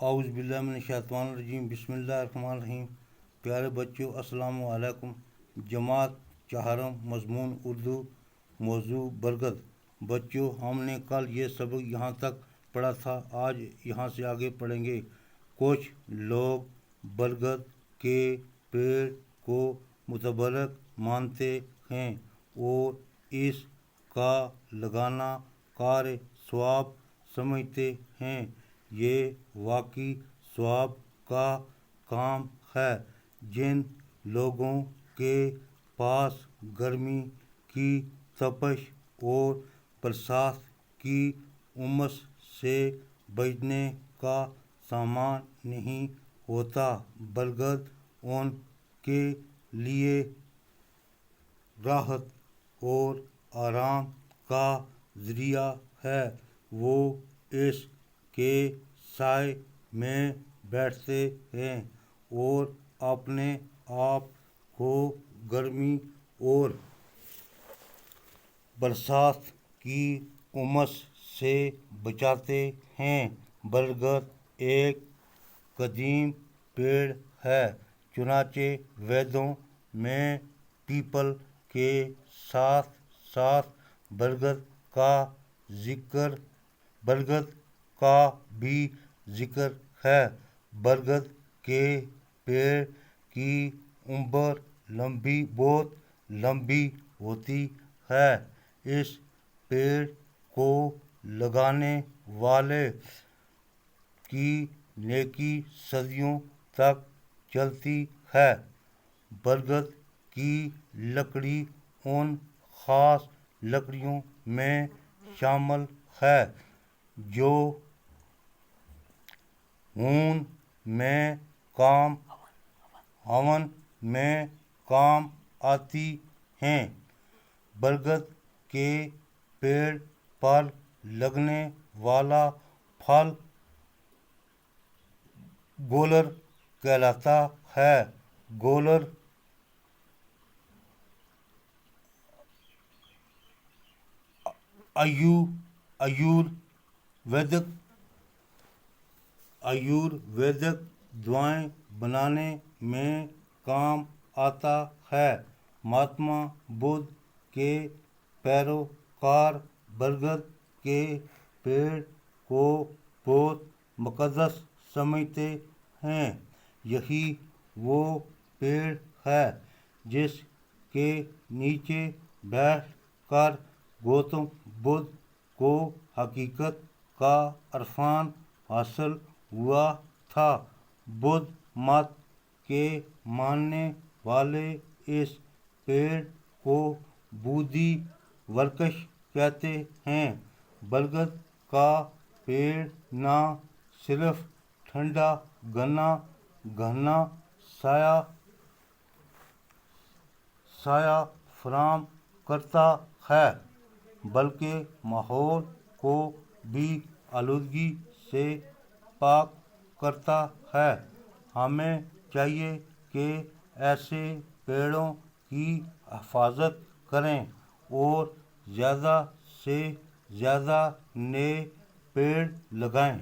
اعوذ باللہ من الشیطان الرجیم، بسم اللہ الرحمن الرحیم۔ پیارے بچوں، السلام علیکم۔ جماعت چہارم، مضمون اردو، موضوع برگد۔ بچوں، ہم نے کل یہ سبق یہاں تک پڑھا تھا، آج یہاں سے آگے پڑھیں گے۔ کچھ لوگ برگد کے پیڑ کو متبرک مانتے ہیں اور اس کا لگانا کار ثواب سمجھتے ہیں۔ یہ واقعی ثواب کا کام ہے۔ جن لوگوں کے پاس گرمی کی تپش اور برسات کی امس سے بچنے کا سامان نہیں ہوتا، برگد ان کے لیے راحت اور آرام کا ذریعہ ہے۔ وہ اس کے سائے میں بیٹھتے ہیں اور اپنے آپ کو گرمی اور برسات کی امس سے بچاتے ہیں۔ برگد ایک قدیم پیڑ ہے، چنانچہ ویدوں میں پیپل کے ساتھ ساتھ برگد کا بھی ذکر ہے۔ برگد کے پیڑ کی عمر بہت لمبی ہوتی ہے۔ اس پیڑ کو لگانے والے کی نیکی صدیوں تک چلتی ہے۔ برگد کی لکڑی ان خاص لکڑیوں میں شامل ہے جو ہون میں کام آتی ہیں۔ برگد کے پیڑ پر لگنے والا پھل گولر کہلاتا ہے۔ گولر آیورویدک دوائیں بنانے میں کام آتا ہے۔ مہاتما بدھ کے پیروکار برگد کے پیڑ کو بہت مقدس سمجھتے ہیں۔ یہی وہ پیڑ ہے جس کے نیچے بیٹھ کر گوتم بدھ کو حقیقت کا عرفان حاصل ہوا تھا۔ بدھ مت کے ماننے والے اس پیڑ کو بودھی ورکش کہتے ہیں۔ برگد کا پیڑ نہ صرف ٹھنڈا گھنا سایہ فراہم کرتا ہے بلکہ ماحول کو بھی آلودگی سے پاک کرتا ہے۔ ہمیں چاہیے کہ ایسے پیڑوں کی حفاظت کریں اور زیادہ سے زیادہ نئے پیڑ لگائیں۔